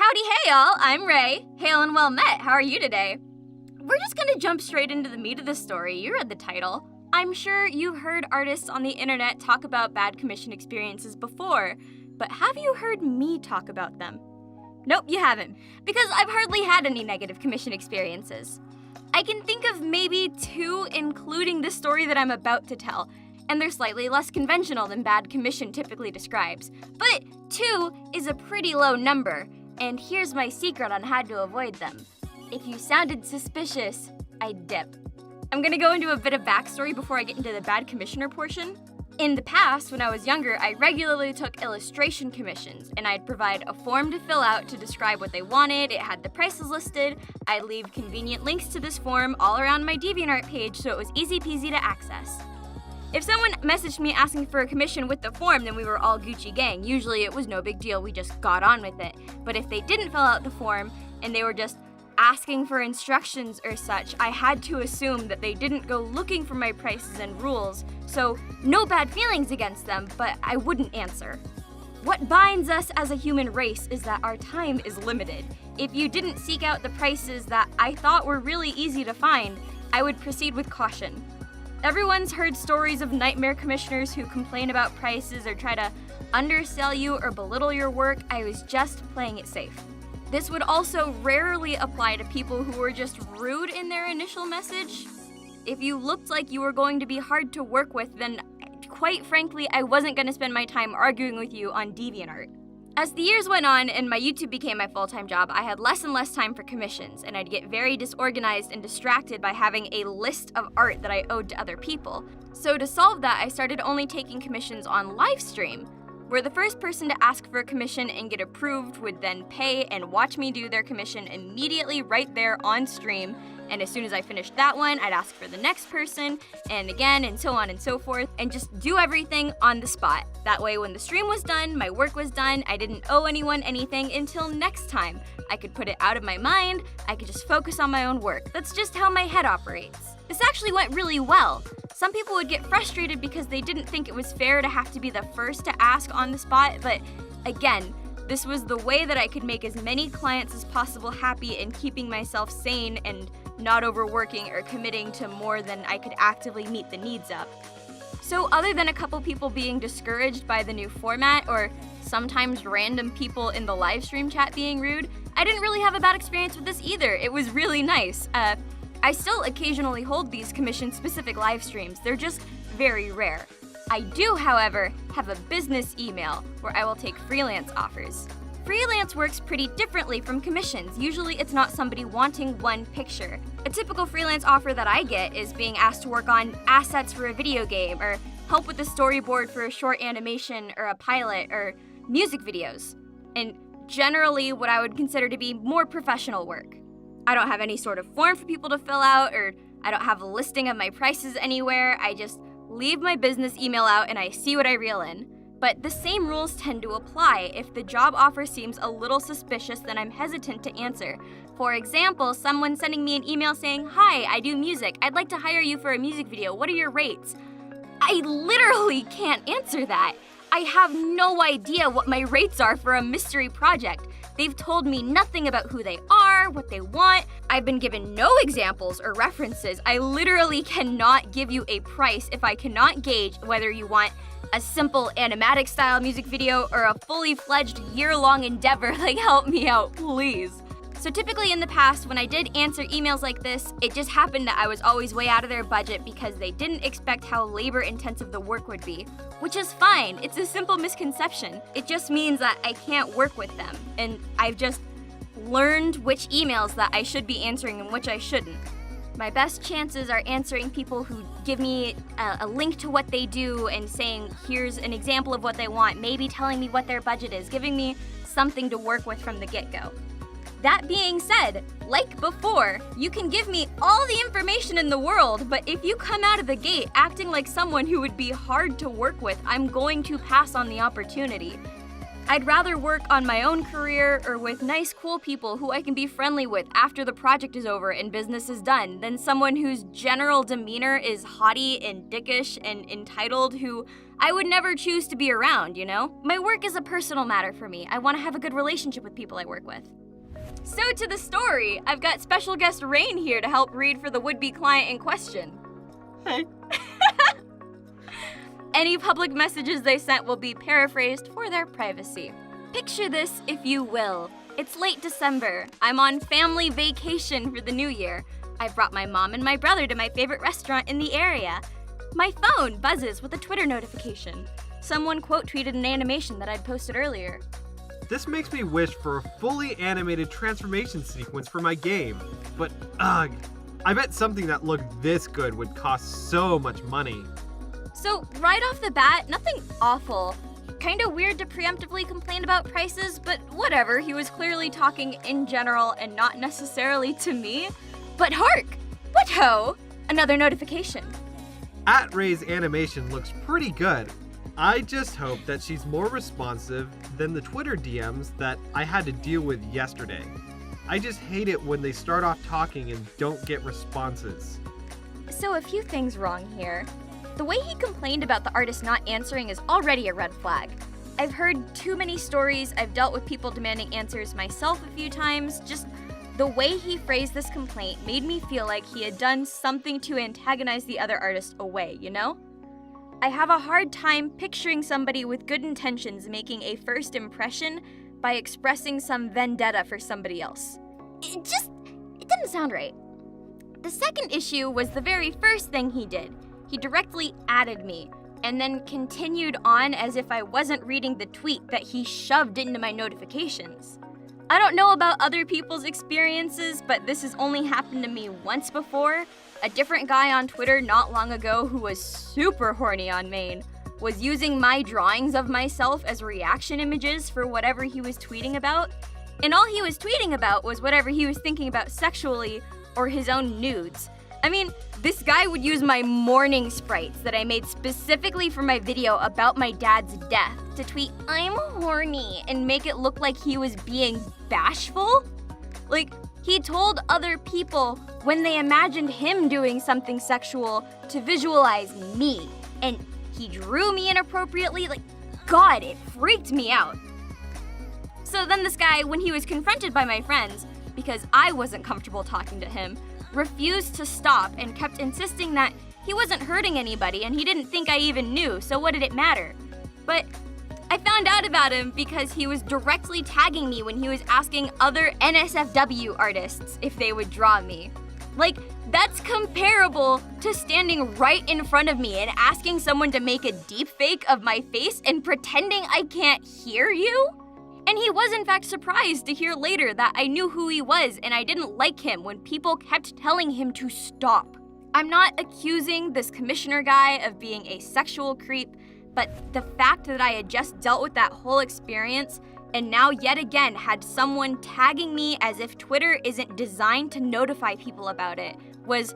Howdy hey all, I'm Ray. Hail and well met, how are you today? We're just gonna jump straight into the meat of the story. You read the title. I'm sure you've heard artists on the internet talk about bad commission experiences before, but have you heard me talk about them? Nope, you haven't, because I've hardly had any negative commission experiences. I can think of maybe 2, including the story that I'm about to tell, and they're slightly less conventional than bad commission typically describes. But 2 is a pretty low number, and here's my secret on how to avoid them. If you sounded suspicious, I'd dip. I'm gonna go into a bit of backstory before I get into the bad commissioner portion. In the past, when I was younger, I regularly took illustration commissions, and I'd provide a form to fill out to describe what they wanted. It had the prices listed. I'd leave convenient links to this form all around my DeviantArt page so it was easy peasy to access. If someone messaged me asking for a commission with the form, then we were all Gucci gang. Usually it was no big deal, we just got on with it. But if they didn't fill out the form and they were just asking for instructions or such, I had to assume that they didn't go looking for my prices and rules. So no bad feelings against them, but I wouldn't answer. What binds us as a human race is that our time is limited. If you didn't seek out the prices that I thought were really easy to find, I would proceed with caution. Everyone's heard stories of nightmare commissioners who complain about prices or try to undersell you or belittle your work. I was just playing it safe. This would also rarely apply to people who were just rude in their initial message. If you looked like you were going to be hard to work with, then quite frankly, I wasn't going to spend my time arguing with you on DeviantArt. As the years went on and my YouTube became my full-time job, I had less and less time for commissions, and I'd get very disorganized and distracted by having a list of art that I owed to other people. So to solve that, I started only taking commissions on livestream, where the first person to ask for a commission and get approved would then pay and watch me do their commission immediately right there on stream. And as soon as I finished that one, I'd ask for the next person, and again, and so on and so forth, and just do everything on the spot. That way, when the stream was done, my work was done, I didn't owe anyone anything until next time. I could put it out of my mind, I could just focus on my own work. That's just how my head operates. This actually went really well. Some people would get frustrated because they didn't think it was fair to have to be the first to ask on the spot, but again, this was the way that I could make as many clients as possible happy and keeping myself sane and not overworking or committing to more than I could actively meet the needs of. So other than a couple people being discouraged by the new format or sometimes random people in the live stream chat being rude, I didn't really have a bad experience with this either. It was really nice. I still occasionally hold these commission-specific live streams. They're just very rare. I do, however, have a business email where I will take freelance offers. Freelance works pretty differently from commissions. Usually it's not somebody wanting one picture. A typical freelance offer that I get is being asked to work on assets for a video game or help with the storyboard for a short animation or a pilot or music videos. And generally what I would consider to be more professional work. I don't have any sort of form for people to fill out, or I don't have a listing of my prices anywhere. I just leave my business email out and I see what I reel in. But the same rules tend to apply. If the job offer seems a little suspicious, then I'm hesitant to answer. For example, someone sending me an email saying, "Hi, I do music. I'd like to hire you for a music video. What are your rates?" I literally can't answer that. I have no idea what my rates are for a mystery project. They've told me nothing about who they are, what they want. I've been given no examples or references. I literally cannot give you a price if I cannot gauge whether you want a simple animatic style music video or a fully fledged year-long endeavor. Like, help me out, please. So typically in the past, when I did answer emails like this, it just happened that I was always way out of their budget because they didn't expect how labor-intensive the work would be, which is fine. It's a simple misconception. It just means that I can't work with them, and I've just learned which emails that I should be answering and which I shouldn't. My best chances are answering people who give me a link to what they do and saying, here's an example of what they want, maybe telling me what their budget is, giving me something to work with from the get-go. That being said, like before, you can give me all the information in the world, but if you come out of the gate acting like someone who would be hard to work with, I'm going to pass on the opportunity. I'd rather work on my own career or with nice, cool people who I can be friendly with after the project is over and business is done than someone whose general demeanor is haughty and dickish and entitled, who I would never choose to be around, you know? My work is a personal matter for me. I want to have a good relationship with people I work with. So to the story, I've got special guest Rain here to help read for the would-be client in question. Hey. Any public messages they sent will be paraphrased for their privacy. Picture this, if you will. It's late December. I'm on family vacation for the new year. I've brought my mom and my brother to my favorite restaurant in the area. My phone buzzes with a Twitter notification. Someone quote tweeted an animation that I'd posted earlier. This makes me wish for a fully animated transformation sequence for my game. But ugh, I bet something that looked this good would cost so much money. So right off the bat, nothing awful. Kinda weird to preemptively complain about prices, but whatever, he was clearly talking in general and not necessarily to me. But hark! What ho! Another notification. @Ray's animation looks pretty good. I just hope that she's more responsive than the Twitter DMs that I had to deal with yesterday. I just hate it when they start off talking and don't get responses. So a few things wrong here. The way he complained about the artist not answering is already a red flag. I've heard too many stories, I've dealt with people demanding answers myself a few times. Just the way he phrased this complaint made me feel like he had done something to antagonize the other artist away, you know? I have a hard time picturing somebody with good intentions making a first impression by expressing some vendetta for somebody else. It didn't sound right. The second issue was the very first thing he did. He directly added me, and then continued on as if I wasn't reading the tweet that he shoved into my notifications. I don't know about other people's experiences, but this has only happened to me once before. A different guy on Twitter not long ago who was super horny on main was using my drawings of myself as reaction images for whatever he was tweeting about. And all he was tweeting about was whatever he was thinking about sexually or his own nudes. I mean, this guy would use my morning sprites that I made specifically for my video about my dad's death to tweet, "I'm horny," and make it look like he was being bashful. Like, he told other people when they imagined him doing something sexual to visualize me, and he drew me inappropriately. Like, God, it freaked me out. So then this guy, when he was confronted by my friends, because I wasn't comfortable talking to him, refused to stop and kept insisting that he wasn't hurting anybody and he didn't think I even knew, so what did it matter? But I found out about him because he was directly tagging me when he was asking other NSFW artists if they would draw me. Like, that's comparable to standing right in front of me and asking someone to make a deepfake of my face and pretending I can't hear you? And he was in fact surprised to hear later that I knew who he was and I didn't like him when people kept telling him to stop. I'm not accusing this commissioner guy of being a sexual creep, but the fact that I had just dealt with that whole experience and now yet again had someone tagging me as if Twitter isn't designed to notify people about it was,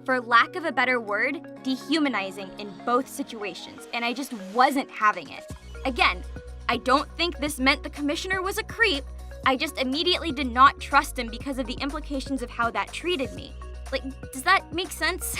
for lack of a better word, dehumanizing in both situations, and I just wasn't having it. Again, I don't think this meant the commissioner was a creep. I just immediately did not trust him because of the implications of how that treated me. Like, does that make sense?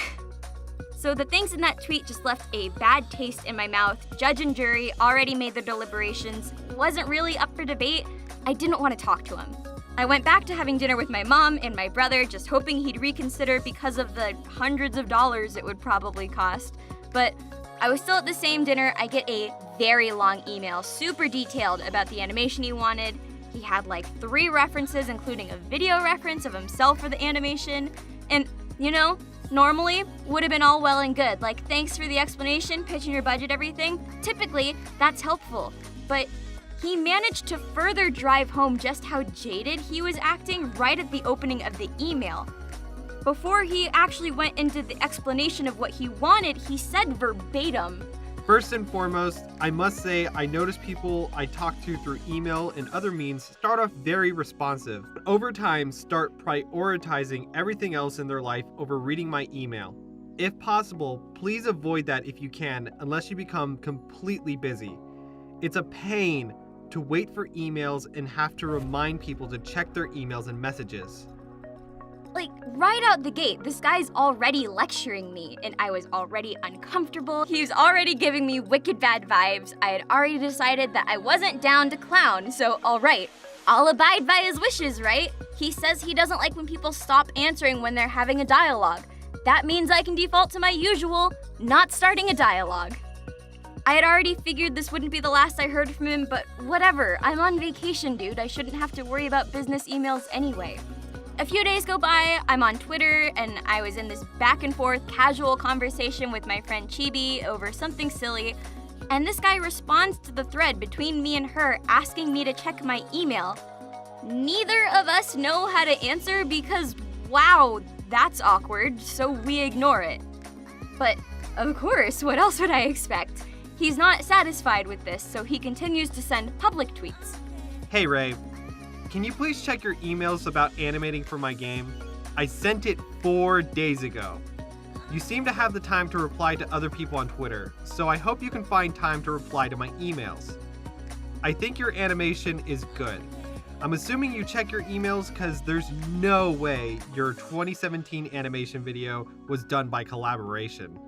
So the things in that tweet just left a bad taste in my mouth. Judge and jury already made their deliberations. Wasn't really up for debate. I didn't want to talk to him. I went back to having dinner with my mom and my brother, just hoping he'd reconsider because of the hundreds of dollars it would probably cost. But I was still at the same dinner. I get a very long email, super detailed about the animation he wanted. He had like 3 references, including a video reference of himself for the animation. And, you know, normally would have been all well and good. Like, thanks for the explanation, pitching your budget, everything. Typically, that's helpful. But he managed to further drive home just how jaded he was acting right at the opening of the email. Before he actually went into the explanation of what he wanted, he said verbatim, First and foremost, I must say I notice people I talk to through email and other means start off very responsive, but over time start prioritizing everything else in their life over reading my email. If possible, please avoid that if you can, unless you become completely busy. It's a pain to wait for emails and have to remind people to check their emails and messages. Like, right out the gate, this guy's already lecturing me, and I was already uncomfortable. He was already giving me wicked bad vibes. I had already decided that I wasn't down to clown, so alright, I'll abide by his wishes, right? He says he doesn't like when people stop answering when they're having a dialogue. That means I can default to my usual, not starting a dialogue. I had already figured this wouldn't be the last I heard from him, but whatever, I'm on vacation, dude. I shouldn't have to worry about business emails anyway. A few days go by, I'm on Twitter, and I was in this back and forth casual conversation with my friend Chibi over something silly, and this guy responds to the thread between me and her asking me to check my email. Neither of us know how to answer because, wow, that's awkward, so we ignore it. But, of course, what else would I expect? He's not satisfied with this, so he continues to send public tweets. Hey Ray, can you please check your emails about animating for my game? I sent it 4 days ago. You seem to have the time to reply to other people on Twitter, so I hope you can find time to reply to my emails. I think your animation is good. I'm assuming you check your emails because there's no way your 2017 animation video was done by collaboration.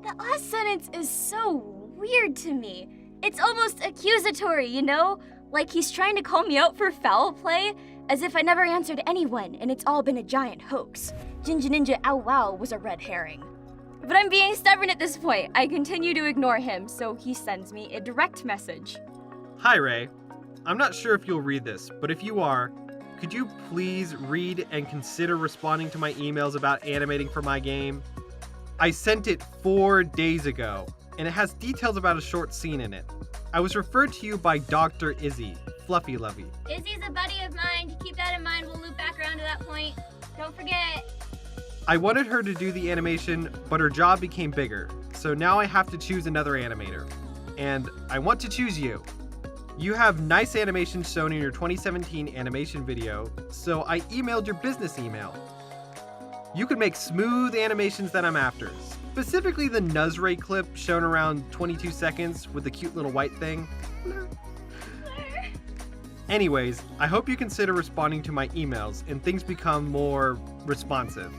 That last sentence is so weird to me. It's almost accusatory, you know? Like he's trying to call me out for foul play, as if I never answered anyone and it's all been a giant hoax. GinjaNinjaOwO was a red herring. But I'm being stubborn at this point. I continue to ignore him, so he sends me a direct message. Hi Ray, I'm not sure if you'll read this, but if you are, could you please read and consider responding to my emails about animating for my game? I sent it 4 days ago, and it has details about a short scene in it. I was referred to you by Dr. Izzy, Fluffy Lovey. Izzy's a buddy of mine. Keep that in mind. We'll loop back around to that point. Don't forget. I wanted her to do the animation, but her job became bigger, so now I have to choose another animator. And I want to choose you. You have nice animations shown in your 2017 animation video, so I emailed your business email. You could make smooth animations that I'm after, specifically the Nuzray clip shown around 22 seconds with the cute little white thing. Anyways, I hope you consider responding to my emails and things become more responsive.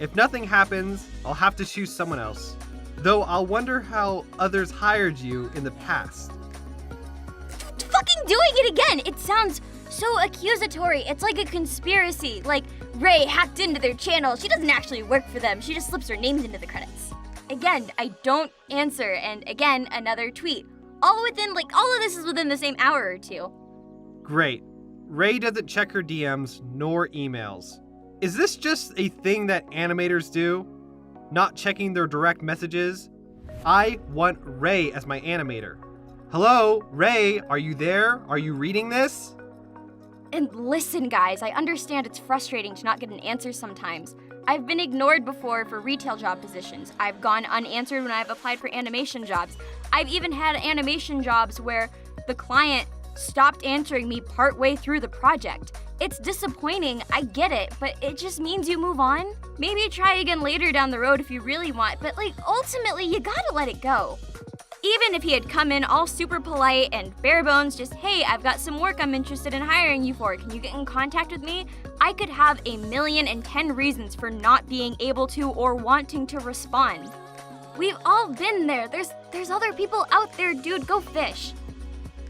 If nothing happens, I'll have to choose someone else. Though I'll wonder how others hired you in the past. Fucking doing it again! It sounds so accusatory. It's like a conspiracy. Like Ray hacked into their channel. She doesn't actually work for them. She just slips her names into the credits. Again, I don't answer, and again, another tweet. All of this is within the same hour or two. Great. Ray doesn't check her DMs nor emails. Is this just a thing that animators do? Not checking their direct messages? I want Ray as my animator. Hello, Ray, are you there? Are you reading this? And listen, guys, I understand it's frustrating to not get an answer sometimes. I've been ignored before for retail job positions. I've gone unanswered when I've applied for animation jobs. I've even had animation jobs where the client stopped answering me partway through the project. It's disappointing, I get it, but it just means you move on. Maybe try again later down the road if you really want, but ultimately you gotta let it go. Even if he had come in all super polite and bare bones, just, hey, I've got some work I'm interested in hiring you for, can you get in contact with me? I could have 1,000,010 reasons for not being able to or wanting to respond. We've all been there. There's other people out there, dude, go fish.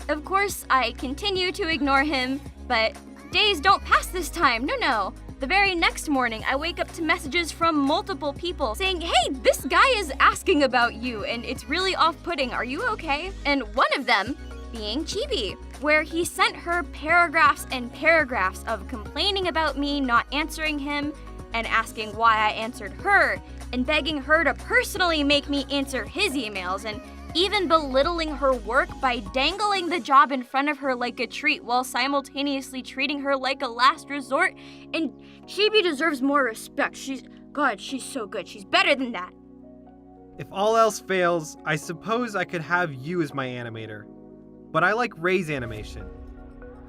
Of course, I continue to ignore him, but days don't pass this time, no. The very next morning, I wake up to messages from multiple people saying, hey, this guy is asking about you, and it's really off-putting, are you okay? And one of them being Chibi, where he sent her paragraphs and paragraphs of complaining about me not answering him, and asking why I answered her, and begging her to personally make me answer his emails, and even belittling her work by dangling the job in front of her like a treat while simultaneously treating her like a last resort. And Chibi deserves more respect. She's so good. She's better than that. If all else fails, I suppose I could have you as my animator. But I like Ray's animation.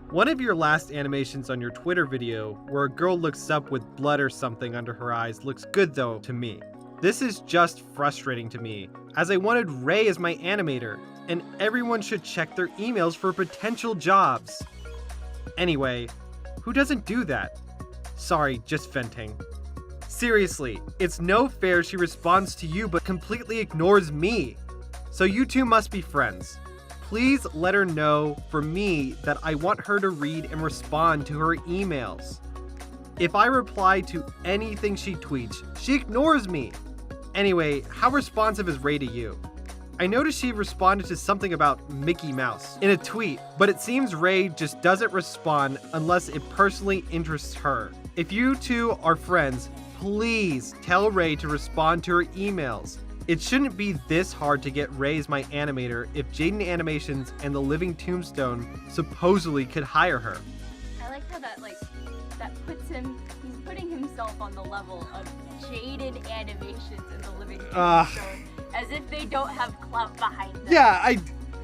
One of your last animations on your Twitter video, where a girl looks up with blood or something under her eyes, looks good though to me. This is just frustrating to me, as I wanted Ray as my animator, and everyone should check their emails for potential jobs. Anyway, who doesn't do that? Sorry, just venting. Seriously, it's no fair she responds to you but completely ignores me. So you two must be friends. Please let her know from me that I want her to read and respond to her emails. If I reply to anything she tweets, she ignores me. Anyway, how responsive is Ray to you? I noticed she responded to something about Mickey Mouse in a tweet, but it seems Ray just doesn't respond unless it personally interests her. If you two are friends, please tell Ray to respond to her emails. It shouldn't be this hard to get Ray as my animator if Jaden Animations and the Living Tombstone supposedly could hire her. I like how that puts him, he's putting himself on the level of Jaden Animations and the Living Tombstone, as if they don't have clout behind them. Yeah,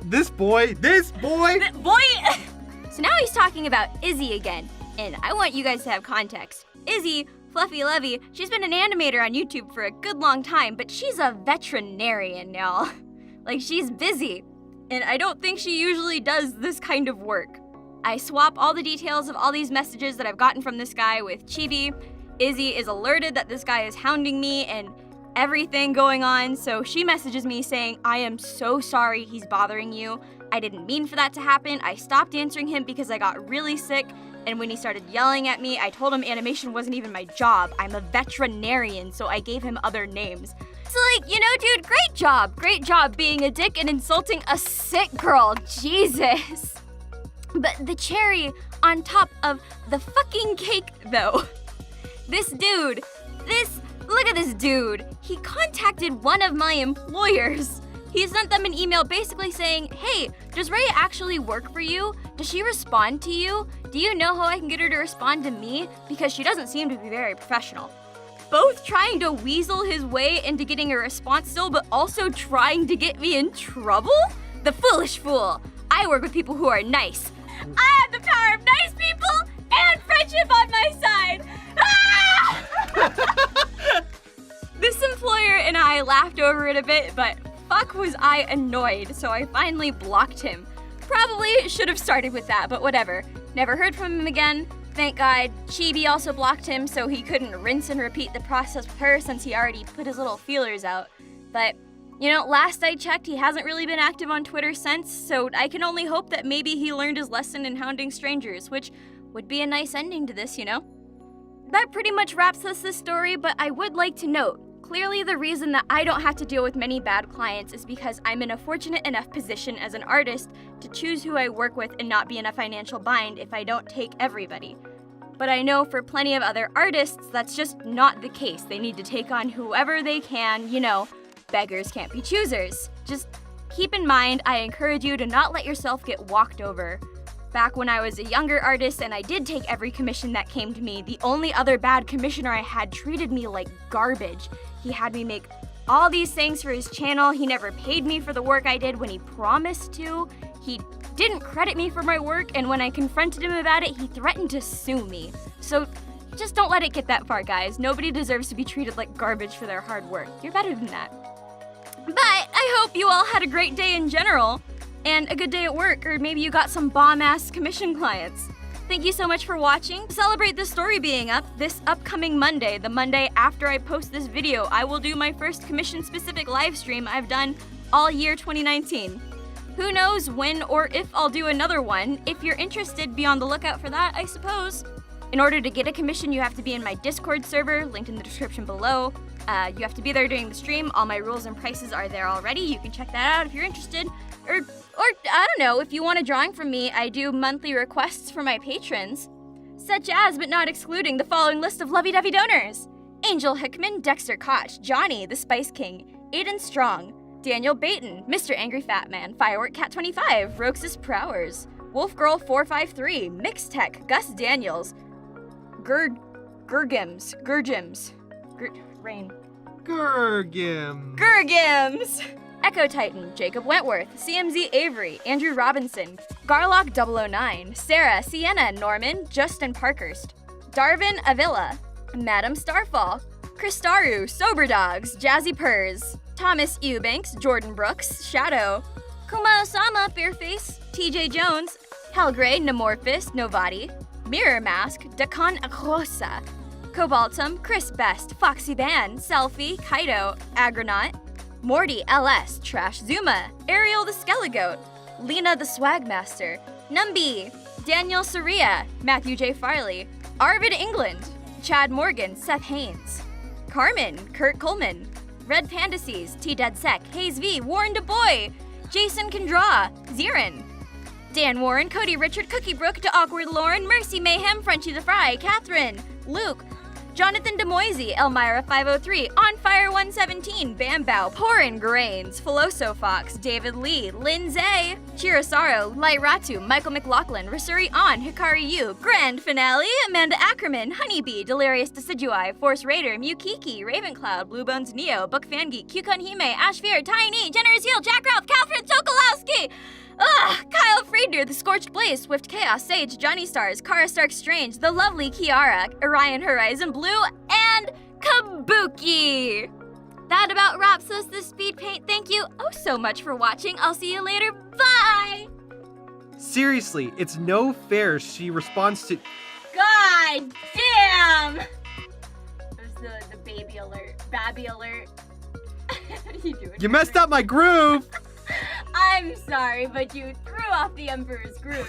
this boy! So now he's talking about Izzy again, and I want you guys to have context. Izzy, Fluffy Lovey, she's been an animator on YouTube for a good long time, but she's a veterinarian now. Like, she's busy, and I don't think she usually does this kind of work. I swap all the details of all these messages that I've gotten from this guy with Chibi. Izzy is alerted that this guy is hounding me and everything going on, so she messages me saying, I am so sorry he's bothering you. I didn't mean for that to happen. I stopped answering him because I got really sick, and when he started yelling at me, I told him animation wasn't even my job. I'm a veterinarian, so I gave him other names. So dude, great job being a dick and insulting a sick girl, Jesus. But the cherry on top of the fucking cake, though. Look at this dude. He contacted one of my employers. He sent them an email basically saying, hey, does Ray actually work for you? Does she respond to you? Do you know how I can get her to respond to me? Because she doesn't seem to be very professional. Both trying to weasel his way into getting a response still, but also trying to get me in trouble? The foolish fool. I work with people who are nice. I have the power of nice people and friendship on my side. Ah! This employer and I laughed over it a bit, but fuck was I annoyed, so I finally blocked him. Probably should have started with that, but whatever. Never heard from him again. Thank God. Chibi also blocked him so he couldn't rinse and repeat the process with her since he already put his little feelers out. But last I checked, he hasn't really been active on Twitter since, so I can only hope that maybe he learned his lesson in hounding strangers, which would be a nice ending to this, That pretty much wraps up this story, but I would like to note, clearly the reason that I don't have to deal with many bad clients is because I'm in a fortunate enough position as an artist to choose who I work with and not be in a financial bind if I don't take everybody. But I know for plenty of other artists, that's just not the case. They need to take on whoever they can, beggars can't be choosers. Just keep in mind, I encourage you to not let yourself get walked over. Back when I was a younger artist and I did take every commission that came to me, the only other bad commissioner I had treated me like garbage. He had me make all these things for his channel. He never paid me for the work I did when he promised to. He didn't credit me for my work, and when I confronted him about it, he threatened to sue me. So just don't let it get that far, guys. Nobody deserves to be treated like garbage for their hard work. You're better than that. But I hope you all had a great day in general, and a good day at work, or maybe you got some bomb-ass commission clients. Thank you so much for watching. To celebrate this story being up, this upcoming Monday, the Monday after I post this video, I will do my first commission-specific live stream I've done all year 2019. Who knows when or if I'll do another one. If you're interested, be on the lookout for that, I suppose. In order to get a commission, you have to be in my Discord server, linked in the description below. You have to be there during the stream. All my rules and prices are there already. You can check that out if you're interested. Or I don't know, if you want a drawing from me, I do monthly requests for my patrons, such as, but not excluding, the following list of lovey-dovey donors: Angel Hickman, Dexter Koch, Johnny, the Spice King, Aiden Strong, Daniel Baton, Mr. Angry Fat Man, Firework Cat 25, Roxas Prowers, Wolf Girl 453, Mixtech, Gus Daniels, Gurgims, Echo Titan, Jacob Wentworth, CMZ Avery, Andrew Robinson, Garlock 009, Sarah, Sienna, Norman, Justin Parkhurst, Darvin Avila, Madam Starfall, Kristaru, Sober Dogs, Jazzy Purrs, Thomas Eubanks, Jordan Brooks, Shadow, Kuma Osama, Bearface, TJ Jones, Helgray, Nemorphis, Novati, Mirror Mask, Dakan Akrosa. Cobaltum, Chris Best, Foxy Ban, Selfie, Kaido, Agronaut. Morty LS, Trash Zuma, Ariel the Skelegoat, Lena the Swagmaster, Numby, Daniel Soria, Matthew J. Farley, Arvid England, Chad Morgan, Seth Haynes, Carmen, Kurt Coleman, Red Pandacies, T Dead Sec, Hayes V, Warren DeBoy, Jason Kendra, Zirin, Dan Warren, Cody Richard, Cookie Brook, To Awkward Lauren, Mercy Mayhem, Frenchie the Fry, Catherine, Luke, Jonathan DeMoisey, Elmira 503, On Fire 117, Bam Bow, Pourin Grains, Filoso Fox, David Lee, Lindsay, Chirasaro, Light Ratu, Michael McLaughlin, Rasuri On, Hikari Yu, Grand Finale, Amanda Ackerman, Honeybee, Delirious Decidui, Force Raider, Mukiki, Ravencloud, Bluebones Neo, Book Fangeek, Qcon Hime, Ashfear, Tiny, Generous Heel, Jack Ralph, Catherine Sokolowski, Kyle Friedner, The Scorched Blaze, Swift Chaos, Sage, Johnny Stars, Kara Stark Strange, The Lovely Kiara, Orion Horizon Blue, and Kabuki! That about wraps us this speed paint. Thank you oh so much for watching. I'll see you later. Bye! Seriously, it's no fair she responds to. God damn! There's the baby alert. Babby alert. You messed up my groove! I'm sorry, but you threw off the Emperor's groove.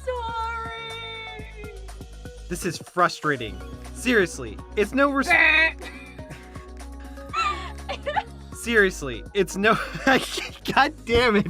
Sorry. This is frustrating. Seriously, it's no Seriously, it's no. God damn it.